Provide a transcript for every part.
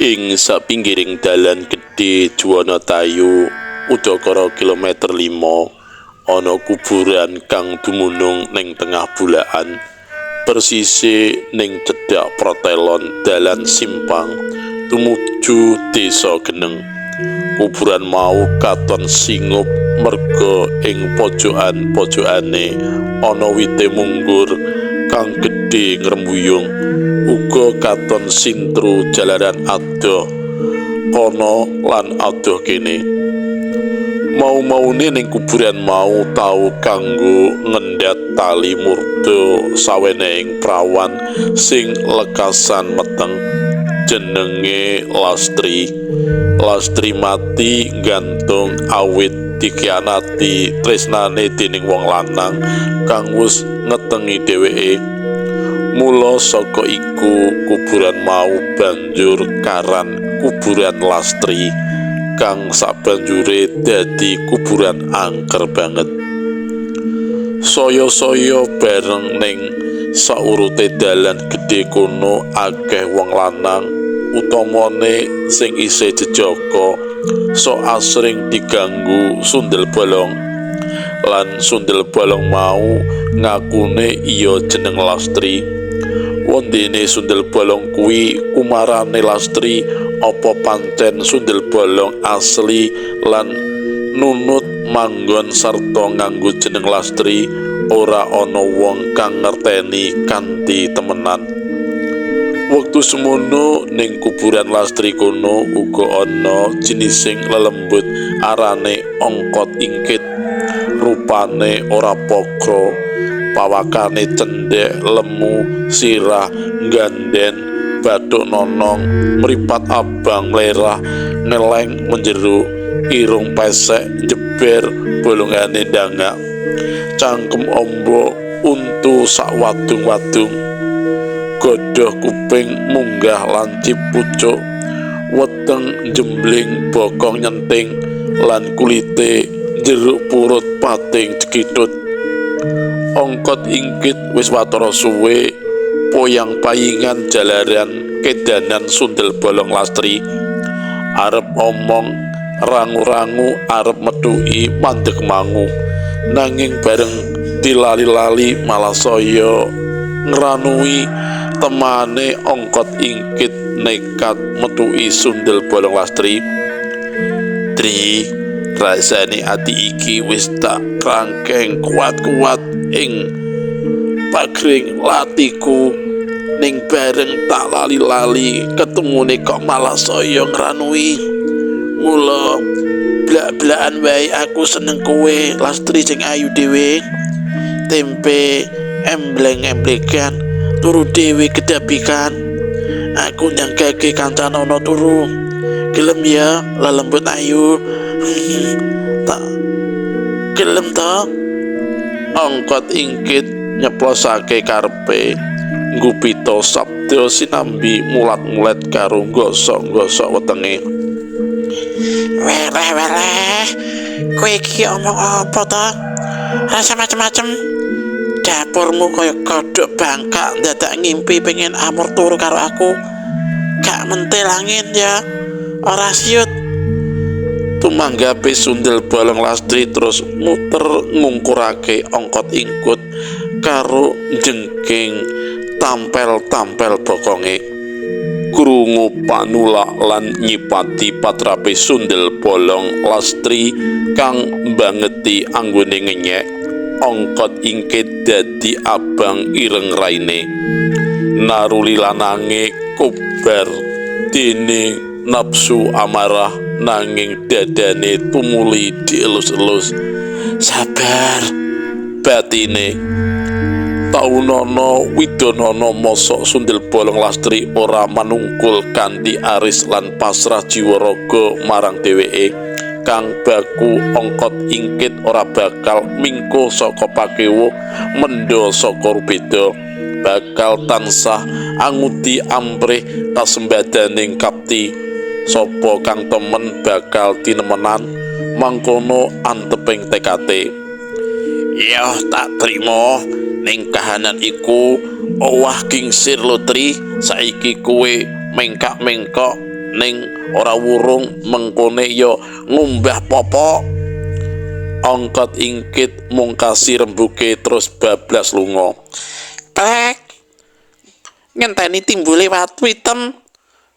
Ing sapinggiring dalan gedhe Juwanatayu udakara kilometer 5 ana kuburan kang dumunung ning tengah bulaan persise ning cedhak protelon dalan simpang tumuju desa Geneng. Kuburan mau katon singup merga ing pojokan-pojokane ana wite munggur kang gedhe ngrembuyung, uga katon sintru jalaran adoh kono lan adoh kene. Mau-maune ning kuburan mau tau kanggo ngendhat tali murda saweneing prawan sing lekasan meteng, jenenge Lastri. Lastri mati gantung awit dikhianati tresnane dening wong lanang kang wis ngetengi dheweke. Mula saka iku kuburan mau banjur karan kuburan Lastri kang sabanjure dadi kuburan angker banget. Saya-saya bareng ning saurute dalan gedhe kono akeh wong lanang utamane sing isih jejaka sok asring diganggu sundel bolong, lan sundel bolong mau ngakune iya jeneng Lastri. Wondene sundel bolong kuwi umarane Lastri apa pancen sundel bolong asli lan nunut manggon sarta nganggo jeneng Lastri ora ana wong kang ngerteni kanthi temenan. Wektu semono ning kuburan Lastri kono uga ana jinising lelembut arane ongkot ingkit. Rupane ora pokro, pawakane cendhek lemu, sirah ganden, bathuk nonong, mripat abang lerah, neleng menjero, irung pesek jeber bolongane ndangak, cangkem ombo untu sak wadung-wadung, godhoh kuping munggah lancip pucuk, weteng jembling bokong nyenting, lan kulite jeruk purut pating jekitut. Ongkot ingkit wis watara suwe poyang payingan jalaran kedanan sundel bolong Lastri, arep omong rangu-rangu arep metuki mandeg mangu, nanging bareng dilali-lali malah saya ngranui temane ongkot ingkit nekat metuki sundel bolong Lastri. Tri, rasane ati iki wis tak rangkeng kuat-kuat ing pagring latiku, ning bareng tak lali-lali ketemune kok malah saya ngranui. Mula blak-blakan wae aku seneng kowe Lastri sing ayu dhewe, tempe embleng-emblegan turu dhewe kedapikan. Aku nyangkake kancan ana turu, gelem ya lelembut ayu. Tak gelem ta? Ongkot ingkit nyeplosake karepe, nggupita sabda sinambi mulat-mulat karo gosok-gosok wetenge. Weleh, kowe iki omong apa ta? Rasa macem-macem. Dapurmu kaya kodhok bangkak dadak ngimpi pengen amur turu karo aku. Gak mentil angin ya, ora siut. Tumanggape sundel bolong Lastri terus muter ngungkurake ongkot ingkut karo jengking tampel-tampel bokonge. Krungu panulak lan nyipati patrape sundel bolong Lastri kang mbangeti anggone ngenyek, ongkot ingkit dadi abang ireng raine. Naruli lanange kobar dene nafsu amarah, nanging dadane tumuli dielus-elus. Sabar batine. Taunono Widonono mosok sundel bolong Lastri ora manungkul kanthi aris lan pasrah jiwa raga marang dheweke, kang baku ongkot ingkit ora bakal mingko saka pakewo mendha saka rubeda, bakal tansah anguti amprih kasembadaning kapti. Sapa kang temen bakal tinemenan, mangkono anteping tekate. Yo tak trimo ning kahanan iku owah kingsir lho Tri, saiki kowe mengkak-mengkok ning ora wurung mengkone ya ngumbah popo. Ongkot ingkit mungkasi rembuke terus bablas lunga. Plek, ngenteni timbule watu item.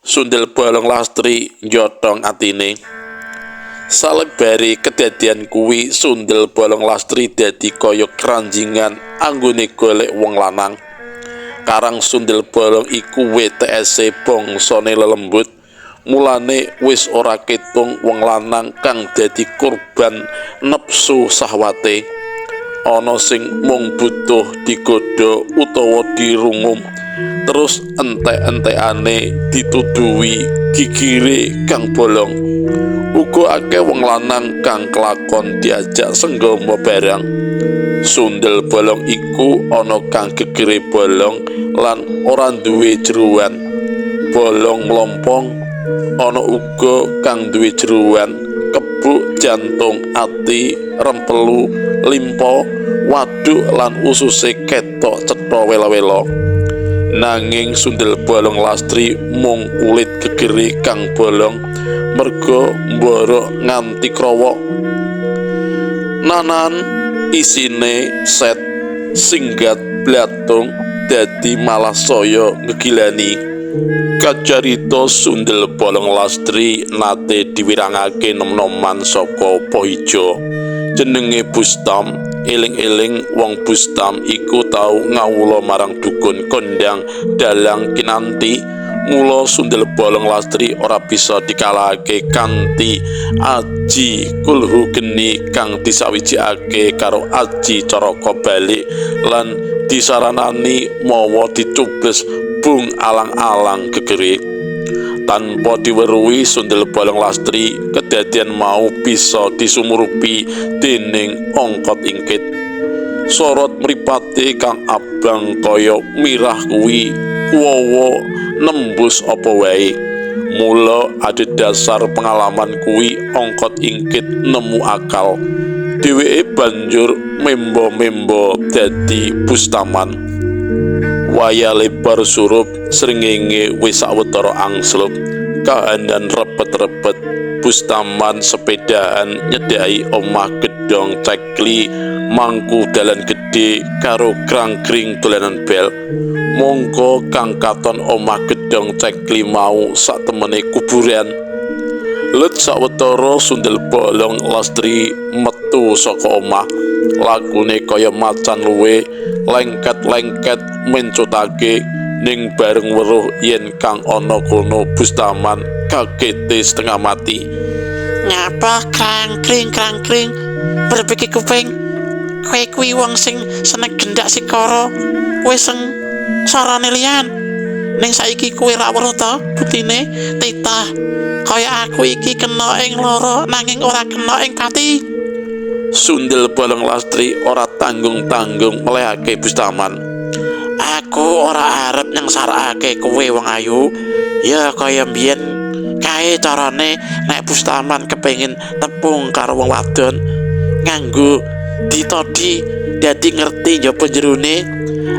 Sundel bolong Lastri njotong atine. Salebare kedadian kuwi Sundel bolong Lastri dadi kaya kranjingan anggone golek wong lanang. Karang Sundel bolong iku WTS bangsane lelembut, mulane wis ora ketung wong lanang kang dadi korban nepsu sahwate. Ana sing mung butuh digodha utawa dirungum, terus entek-entekane dituduhi gigire kang bolong. Uga akeh wong lanang kang kelakon diajak senggama barang. Sundel bolong iku ana kang gegere bolong lan ora duwe jeruan. Bolong mlompong, ana uga kang duwe jeruan, kebuk, jantung, ati, rempelu, limpa, waduk lan ususe ketok cetha wela-wela. Nanging Sundel bolong Lastri mung kulit gegere kang bolong merga mborok nganti krowok. Nanan isine set singgat blatung dadi malah saya ngegilani. Kacarita Sundel bolong Lastri nate diwirangake nom-noman saka Pohijo. Jenenge Bustam, eling-eling wong Bustam iku tau ngawula marang dukun kondang dalang kinanti. Mula Sundel bolong Lastri ora bisa dikalahake kanthi aji kulhu geni kang disawijikake karo aji caraka balik lan disaranani mawa dicubles bung alang-alang gegere. Tanpa diweruhi Sundel bolong Lastri kedadian mau bisa disumurupi dening ongkot ingkit. Sorot mripate kang abang kaya mirah kuwi kuwawa nembus apa wae. Mula adhedhasar pengalaman kuwi ongkot ingkit nemu akal. Dheweke banjur membo-membo dadi Bustaman. Waya lebar surup srengenge wis sawetara angslup. Kahandan repet-repet Bustaman sepedaan nyedhaki omah gedhong cekli mangku dalan gedhe karo krangkring dolanan bel. Mongko kang katon omah gedhong cekli mau sak temene kuburan. Let sawetara Sundel bolong Lastri metu saka omah. Lakune kaya macan luwe lengket-lengket mencutake ning bareng weruh yen kang ana kono Bustaman kagete setengah mati. Nyapa krangkring berbeki kuping, kowe kuwi wong sing seneng gendak sikara, kowe sing sarane liyan. Ning saiki kowe ra weruh ta buktine titah kaya aku iki kena ing lara nanging ora kena ing pati. Sundel bolong Lastri ora tanggung-tanggung melehake Bustaman. Aku ora arep nyangsarakake kowe wong ayu, ya kaya mbiyen kae carane nek Bustaman kepengin tepung karo wong wadon nganggo ditodi dadi ngerti njaba jerone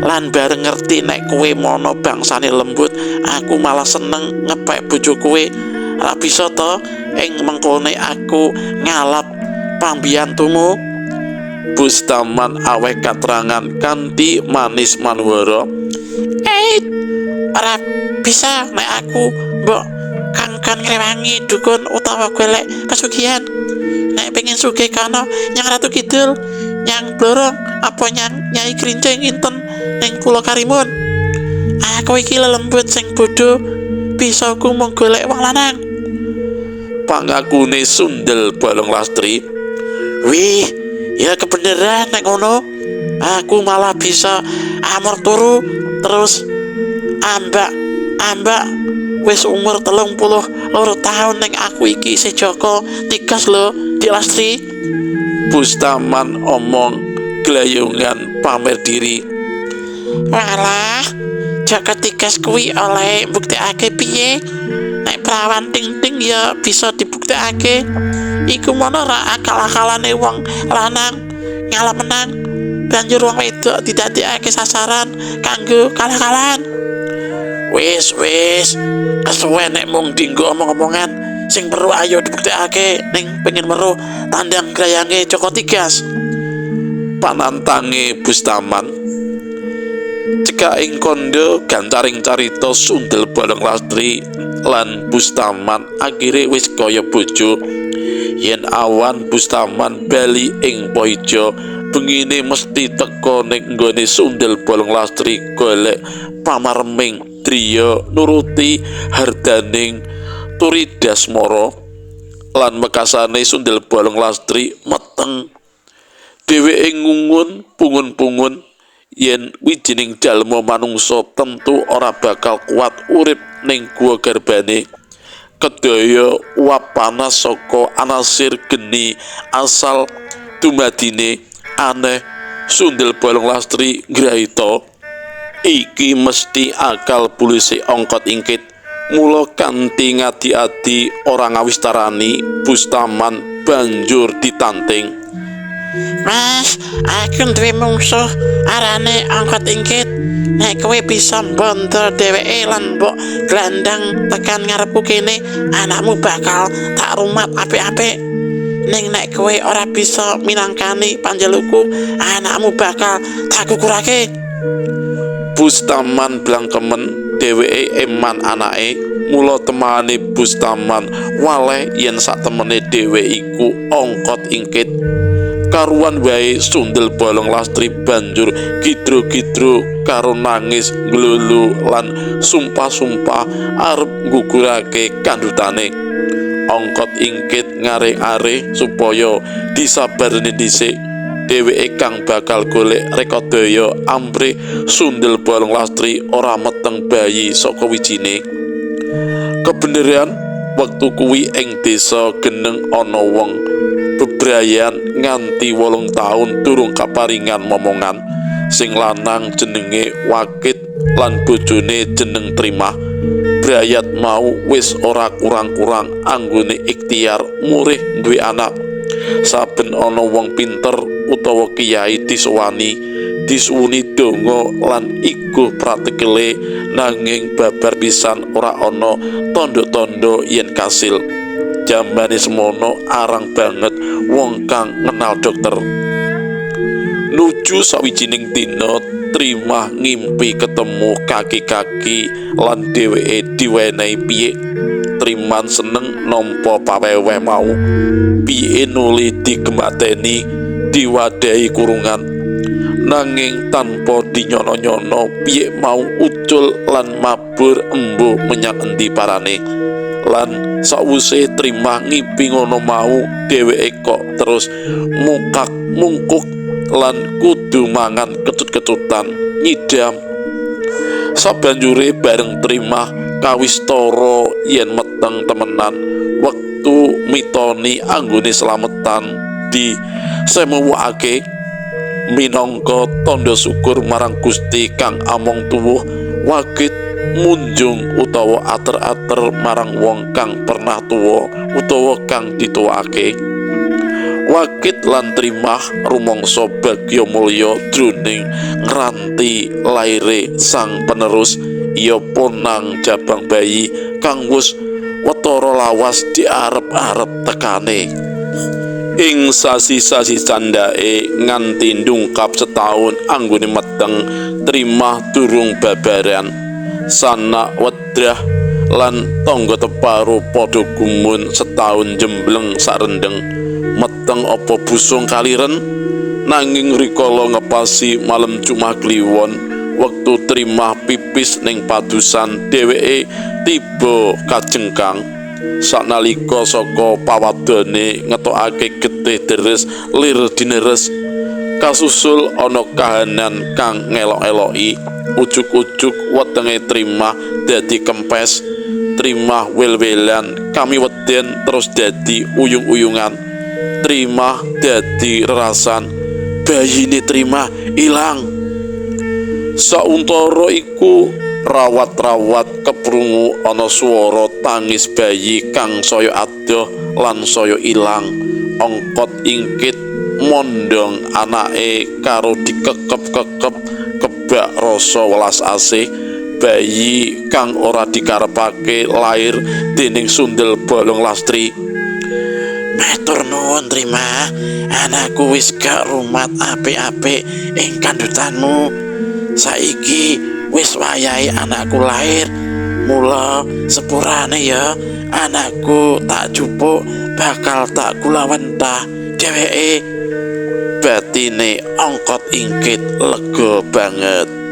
lan bareng ngerti nek kowe mono bangsane lembut, aku malah seneng ngepek bojo kowe. Ra bisa to ing mengkone aku ngalap pambiyantumu. Bustaman aweh katrangan kanthi manis manwara. Ora bisa nek aku mbok kangkan ngrewangi dukun utawa golek pesugihan. Nek pengen sugih kana Nyang Ratu Kidul, Nyang Blorong, apa Nyang Nyai Krincing inten ning Pulau Karimun. Aku iki lelembut sing bodho, bisa ku mung golek wong lanang. Pangakune Sundel bolong Lastri. Wih, ya kebeneran nek ngono. Aku malah bisa amor turu terus ambak wis umur 32 tahun ning aku iki isih Joko tigas lho Dik Lastri. Bustaman omong glayungan pamer diri. Walah, Joko tigas kuwi oleh buktekake piye? Nek perawan ting-ting ya bisa dibuktekake. Iku mono ra akal-akalane wong lanang ngalah menang banjur wong wedok didadekake sasaran kanggo kalah-kalahan. Wis, kesuwen nek mung dinggo omong-omongan. Sing perlu ayo dibuktekake ning pengen meruh tandang grayange Joko Tigas. Panantange Bustaman cekaking kondo gantaring carita Sundel Bolong Lastri lan Bustaman akhire wis kaya bojo. Yen awan Bustaman bali ing Poijo, bengine mesti teka ning nggone Sundel Bolong Lastri golek pamarming driya nuruti hardaning Turidasmara lan mekasane Sundel Bolong Lastri meteng. Dheweke ngungun pungun-pungun yen wijining dalma manungsa tentu ora bakal kuat urip ning guwa garbane. Kedaya uap panas saka anasir geni asal dumadine aneh. Sundel Bolong Lastri ngraita iki mesti akal bulise Ongkot Ingkit. Mula kanthi ngadi-adi ora ngawistarani, Bustaman banjur ditanting. Mas, aku duwe mungsuh arane Ongkot Ingkit. Nek kowe bisa mbondol dheweke lan mbok glandang tekan ngarepku kene, anakmu bakal tak rumat apik-apik. Ning nek kowe ora bisa minangkani panjaluku, anakmu bakal tak kukurake. Bustaman blangkemen, dheweke eman anake. Mula temane Bustaman waleh yen satemene dhewe iku Ongkot Ingkit. Karuan wae Sundel Bolong Lastri banjur gidro-gidro karo nangis glulu lan sumpah-sumpah arep nggugurake kandhutane. Ongkot Ingkit ngare-are supaya disabarne dhisik. Dheweke kang bakal golek rekodaya amrih Sundel Bolong Lastri ora meteng bayi saka wijine. Kebeneran wektu kuwi ing desa Geneng ana wong bebrayan nganti 8 taun durung kaparingan momongan. Sing lanang jenenge Wakit lan bojone jeneng Trimah. Brayat mau wis ora kurang-kurang anggone ikhtiar murih duwe anak. Saben ana wong pinter utawa kiai disuwuni donga lan iguh pratekele, nanging babar pisan ora ana tanda-tanda yen kasil. Jamane semono arang banget wong kang ngenal dokter. Nuju sawijining dina, Trimah ngimpi ketemu kaki-kaki lan dheweke diwenehi piyik. Triman seneng nampa paweweh mau. Piyike nuli digemateni diwadahi kurungan. Nanging tanpa dinyono-nyono, piyik mau ucul lan mabur embuh menyang endi parane. Lan sawuse Trimah ngimpi ngono mau, dheweke kok terus mungkak-mungkuk lan kudu mangan ketut-ketutan nyidam. Sabanjure bareng Trimah kawistara yen meteng temenan, wektu mitoni anggone slametan disemuwake minangka tanda syukur marang Gusti kang among tuwuh. Wakit munjung utawa ater-ater marang wong kang pernah tuwa utawa kang dituwake. Wakit lan Trimah rumangsa bagya mulya jroning ngranti laire sang penerus. Iya ponang jabang bayi kang wis watara lawas diarep-arep tekane. Ing sasi-sasi candhake nganti ndungkap setahun anggone meteng, Trimah durung babaran. Sanak wedrah lan tangga teparo padha gumun setahun jembleng sarendeng. Meteng apa busung kaliren, nanging rikala ngepasi malam Jumat Kliwon, wektu Trimah pipis ning padusan, dheweke tiba kajengkang. Saknalika saka pawadane ngetokake getih deres lir dineres, kasusul ana kahanan kang ngelok-eloki. Ujug-ujug wetenge Trimah dadi kempes. Trimah wel-welan kamiweden terus dadi uyung-uyungan. Trimah dadi rerasan, bayine Trimah ilang. Sauntara iku rawat-rawat keprungu ana swara tangis bayi kang saya adoh lan saya ilang. Ongkot Ingkit mondhong anake karo dikekep-kekep kebak rasa welas asih. bayi kang ora dikarepake lair dening Sundel Bolong Lastri. Matur nuwun Trima, anakku wis gak rumat apik-apik ing kandhutanmu. Saiki wis wayahe anakku lair. Mula sepurane ya anakku tak jupuk bakal tak kulawentah dheweke. Batine Ongkot Ingkit lega banget.